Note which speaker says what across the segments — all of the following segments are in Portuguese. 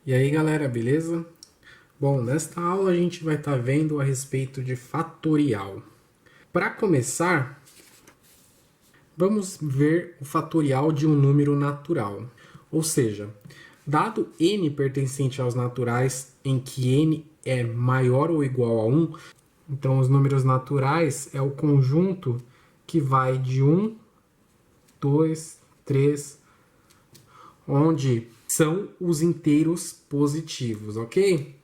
Speaker 1: E aí galera, beleza? Bom, nesta aula a gente vai estar vendo a respeito de fatorial. Para começar, vamos ver o fatorial de um número natural. Ou seja, dado n pertencente aos naturais em que n é maior ou igual a 1, então os números naturais é o conjunto que vai de 1, 2, 3, onde são os inteiros positivos, ok?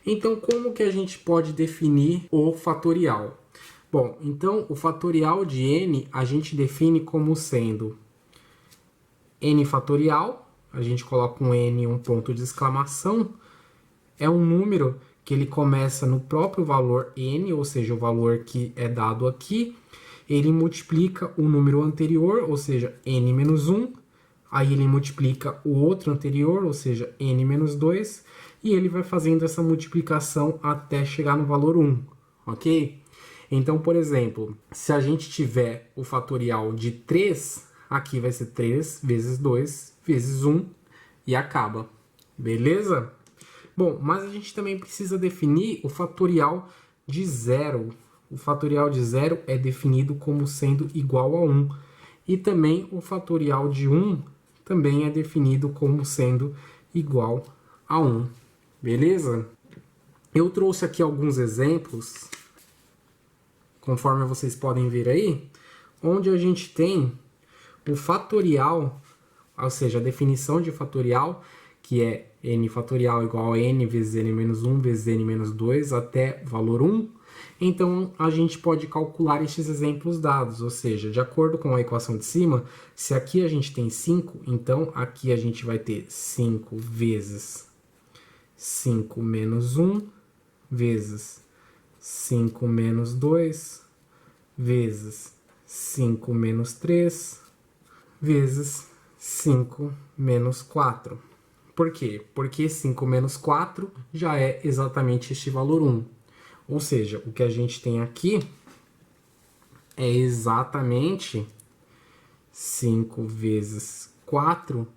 Speaker 1: Então, como que a gente pode definir o fatorial? Bom, então o fatorial de n a gente define como sendo n fatorial, a gente coloca um n, um ponto de exclamação, é um número que ele começa no próprio valor n, ou seja, o valor que é dado aqui, ele multiplica o número anterior, ou seja, n menos 1, aí ele multiplica o outro anterior, ou seja, n menos 2, e ele vai fazendo essa multiplicação até chegar no valor 1, ok? Então, por exemplo, se a gente tiver o fatorial de 3, aqui vai ser 3 vezes 2 vezes 1 e acaba, beleza? Bom, mas a gente também precisa definir o fatorial de 0. O fatorial de 0 é definido como sendo igual a 1. E também o fatorial de 1 também é definido como sendo igual a 1. Beleza? Eu trouxe aqui alguns exemplos, conforme vocês podem ver aí, onde a gente tem o fatorial, ou seja, a definição de fatorial, que é n fatorial igual a n vezes n menos 1 vezes n menos 2 até valor 1. Então, a gente pode calcular estes exemplos dados, ou seja, de acordo com a equação de cima, se aqui a gente tem 5, então aqui a gente vai ter 5 vezes 5 menos 1 vezes 5 menos 2 vezes 5 menos 3 vezes 5 menos 4. Por quê? Porque 5 menos 4 já é exatamente este valor 1. Ou seja, o que a gente tem aqui é exatamente 5 vezes 4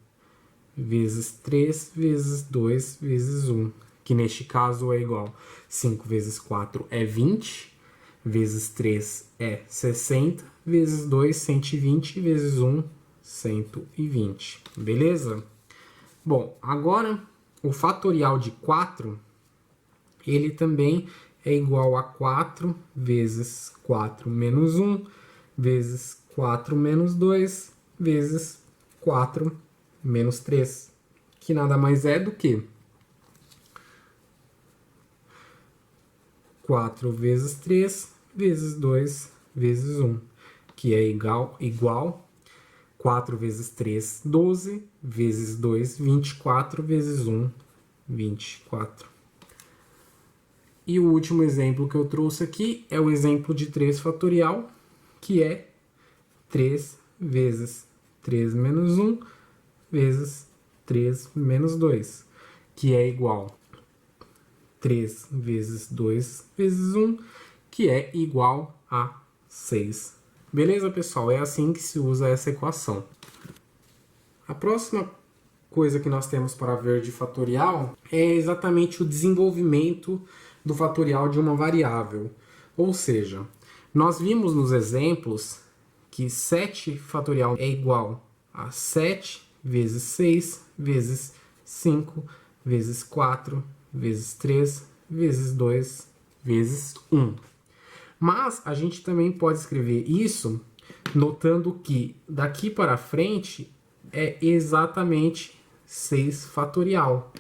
Speaker 1: vezes 3 vezes 2 vezes 1, que neste caso é igual 5 vezes 4 é 20, vezes 3 é 60, vezes 2, 120, vezes 1, 120. Beleza? Bom, agora o fatorial de 4, ele também é igual a 4 vezes 4 menos 1, vezes 4 menos 2, vezes 4 menos 3, que nada mais é do que 4 vezes 3, vezes 2, vezes 1, que é igual 4 vezes 3, 12, vezes 2, 24, vezes 1, 24. E o último exemplo que eu trouxe aqui é o exemplo de 3 fatorial, que é 3 vezes 3 menos 1, vezes 3 menos 2, que é igual 3 vezes 2 vezes 1, que é igual a 6. Beleza, pessoal? É assim que se usa essa equação. A próxima coisa que nós temos para ver de fatorial é exatamente o desenvolvimento do fatorial de uma variável. Ou seja, nós vimos nos exemplos que 7 fatorial é igual a 7 vezes 6 vezes 5 vezes 4 vezes 3 vezes 2 vezes 1. Mas a gente também pode escrever isso notando que daqui para frente é exatamente 6 fatorial.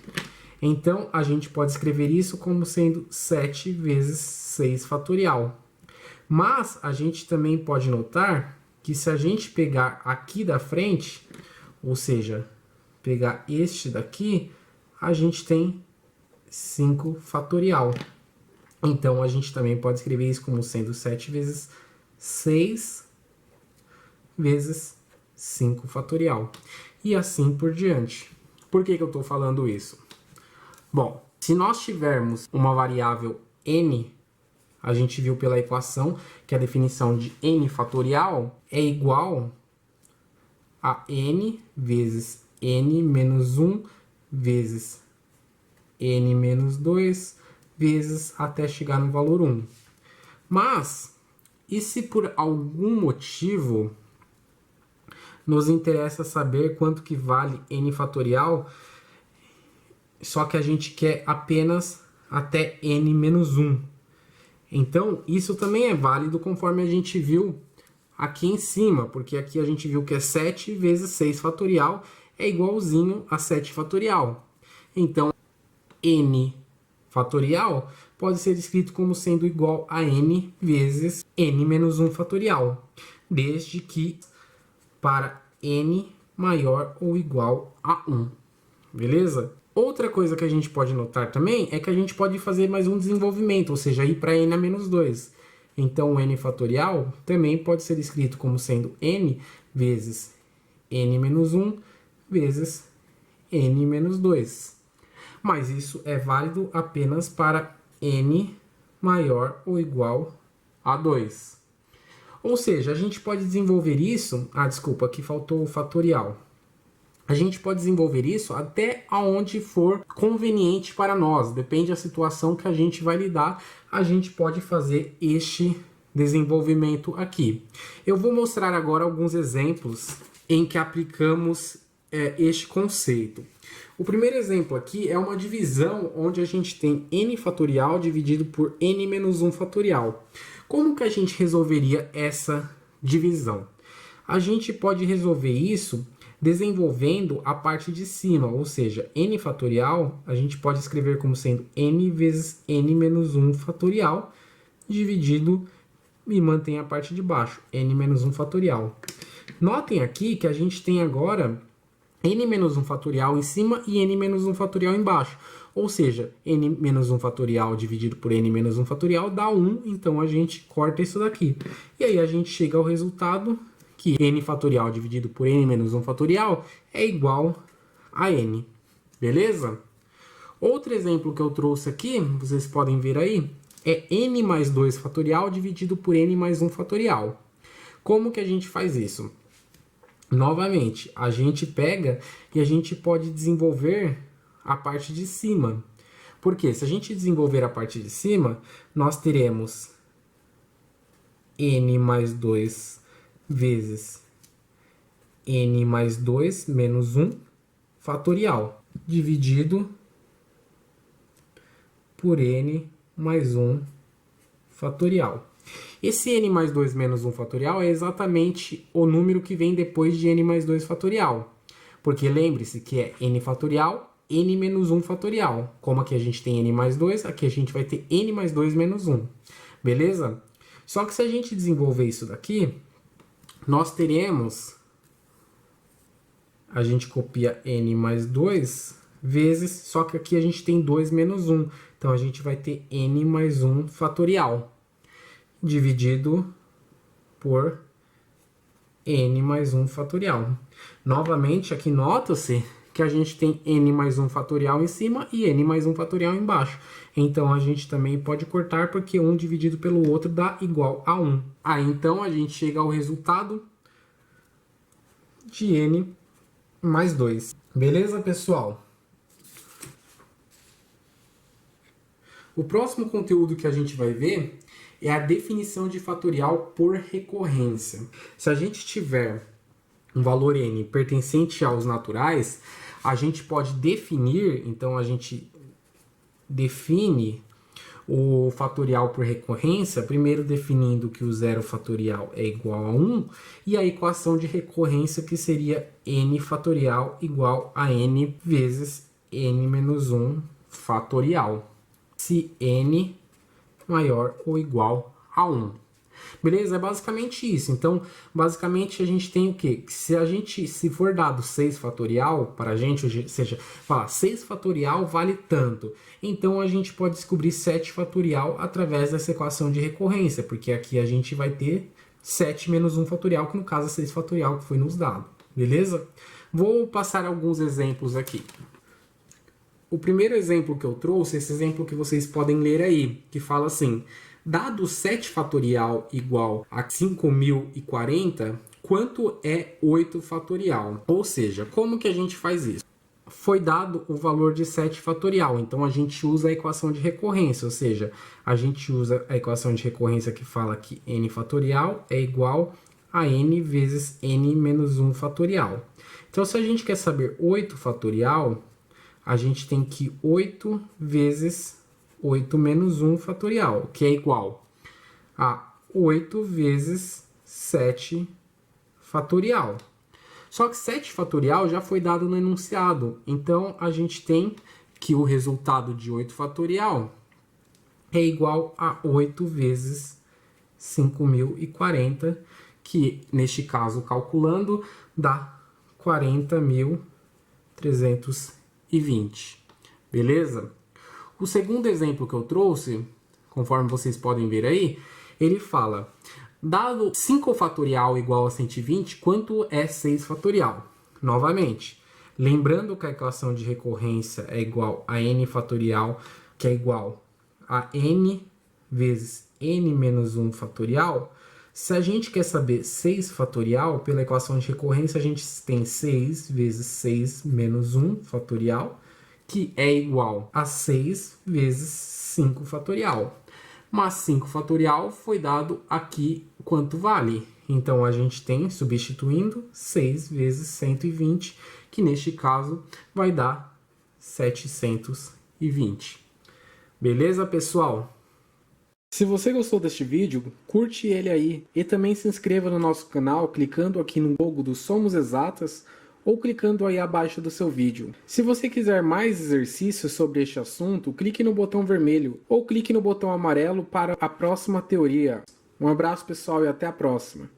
Speaker 1: Então, a gente pode escrever isso como sendo 7 vezes 6 fatorial. Mas a gente também pode notar que se a gente pegar aqui da frente, ou seja, pegar este daqui, a gente tem 5 fatorial. Então, a gente também pode escrever isso como sendo 7 vezes 6 vezes 5 fatorial. E assim por diante. Por que eu estou falando isso? Bom, se nós tivermos uma variável n, a gente viu pela equação que a definição de n fatorial é igual a n vezes n menos 1 vezes n menos 2 vezes até chegar no valor 1. Mas, e se por algum motivo nos interessa saber quanto que vale n fatorial, só que a gente quer apenas até n menos 1. Então, isso também é válido conforme a gente viu aqui em cima, porque aqui a gente viu que é 7 vezes 6 fatorial é igualzinho a 7 fatorial. Então, n fatorial pode ser escrito como sendo igual a n vezes n menos 1 fatorial, desde que para n maior ou igual a 1. Beleza? Outra coisa que a gente pode notar também é que a gente pode fazer mais um desenvolvimento, ou seja, ir para n a menos 2. Então, o n fatorial também pode ser escrito como sendo n vezes n menos 1 vezes n menos 2. Mas isso é válido apenas para n maior ou igual a 2. Ou seja, a gente pode desenvolver isso... desculpa, aqui faltou o fatorial. A gente pode desenvolver isso até aonde for conveniente para nós. Depende da situação que a gente vai lidar, a gente pode fazer este desenvolvimento aqui. Eu vou mostrar agora alguns exemplos em que aplicamos este conceito. O primeiro exemplo aqui é uma divisão onde a gente tem n fatorial dividido por n menos 1 fatorial. Como que a gente resolveria essa divisão? A gente pode resolver isso desenvolvendo a parte de cima, ou seja, n fatorial a gente pode escrever como sendo n vezes n menos 1 fatorial dividido e mantém a parte de baixo, n menos 1 fatorial. Notem aqui que a gente tem agora n menos 1 fatorial em cima e n menos 1 fatorial embaixo. Ou seja, n menos 1 fatorial dividido por n menos 1 fatorial dá 1, então a gente corta isso daqui. E aí a gente chega ao resultado que n fatorial dividido por n menos 1 fatorial é igual a n. Beleza? Outro exemplo que eu trouxe aqui, vocês podem ver aí, é n mais 2 fatorial dividido por n mais 1 fatorial. Como que a gente faz isso? Novamente, a gente pega e a gente pode desenvolver a parte de cima. Porque se a gente desenvolver a parte de cima, nós teremos n mais 2 vezes n mais 2 menos 1 fatorial, dividido por n mais 1 fatorial. Esse n mais 2 menos 1 fatorial é exatamente o número que vem depois de n mais 2 fatorial. Porque lembre-se que é n fatorial, n menos 1 fatorial. Como aqui a gente tem n mais 2, aqui a gente vai ter n mais 2 menos 1. Beleza? Só que se a gente desenvolver isso daqui, nós teremos... A gente copia n mais 2 vezes, só que aqui a gente tem 2 menos 1. Então, a gente vai ter n mais 1 fatorial, dividido por n mais 1 fatorial. Novamente, aqui nota-se que a gente tem n mais 1 fatorial em cima e n mais 1 fatorial embaixo. Então, a gente também pode cortar, porque 1 dividido pelo outro dá igual a 1. Aí, então, a gente chega ao resultado de n mais 2. Beleza, pessoal? O próximo conteúdo que a gente vai ver é a definição de fatorial por recorrência. Se a gente tiver um valor n pertencente aos naturais, a gente pode definir, então a gente define o fatorial por recorrência, primeiro definindo que o zero fatorial é igual a 1, e a equação de recorrência que seria n fatorial igual a n vezes n menos 1 fatorial, se n maior ou igual a 1. Beleza? É basicamente isso. Então, basicamente a gente tem o quê? Se for dado 6 fatorial para a gente, ou seja, falar 6 fatorial vale tanto. Então, a gente pode descobrir 7 fatorial através dessa equação de recorrência, porque aqui a gente vai ter 7 menos 1 fatorial, que no caso é 6 fatorial que foi nos dado. Beleza? Vou passar alguns exemplos aqui. O primeiro exemplo que eu trouxe, esse exemplo que vocês podem ler aí, que fala assim: dado 7 fatorial igual a 5.040, quanto é 8 fatorial? Ou seja, como que a gente faz isso? foi dado o valor de 7 fatorial. Então, a gente usa a equação de recorrência, ou seja, a gente usa a equação de recorrência que fala que n fatorial é igual a n vezes n menos 1 fatorial. Então, se a gente quer saber 8 fatorial, a gente tem que 8 vezes 8 menos 1 fatorial, que é igual a 8 vezes 7 fatorial. Só que 7 fatorial já foi dado no enunciado, então a gente tem que o resultado de 8 fatorial é igual a 8 vezes 5.040, que neste caso, calculando, dá 40.320. Beleza? O segundo exemplo que eu trouxe, conforme vocês podem ver aí, ele fala: dado 5 fatorial igual a 120, quanto é 6 fatorial? Novamente, lembrando que a equação de recorrência é igual a n fatorial, que é igual a n vezes n menos 1 fatorial. Se a gente quer saber 6 fatorial, pela equação de recorrência, a gente tem 6 vezes 6 menos 1 fatorial, que é igual a 6 vezes 5 fatorial. Mas 5 fatorial foi dado aqui quanto vale. Então, a gente tem, substituindo, 6 vezes 120, que neste caso vai dar 720. Beleza, pessoal? Se você gostou deste vídeo, curte ele aí e também se inscreva no nosso canal clicando aqui no logo do Somos Exatas ou clicando aí abaixo do seu vídeo. Se você quiser mais exercícios sobre este assunto, clique no botão vermelho ou clique no botão amarelo para a próxima teoria. Um abraço, pessoal, e até a próxima.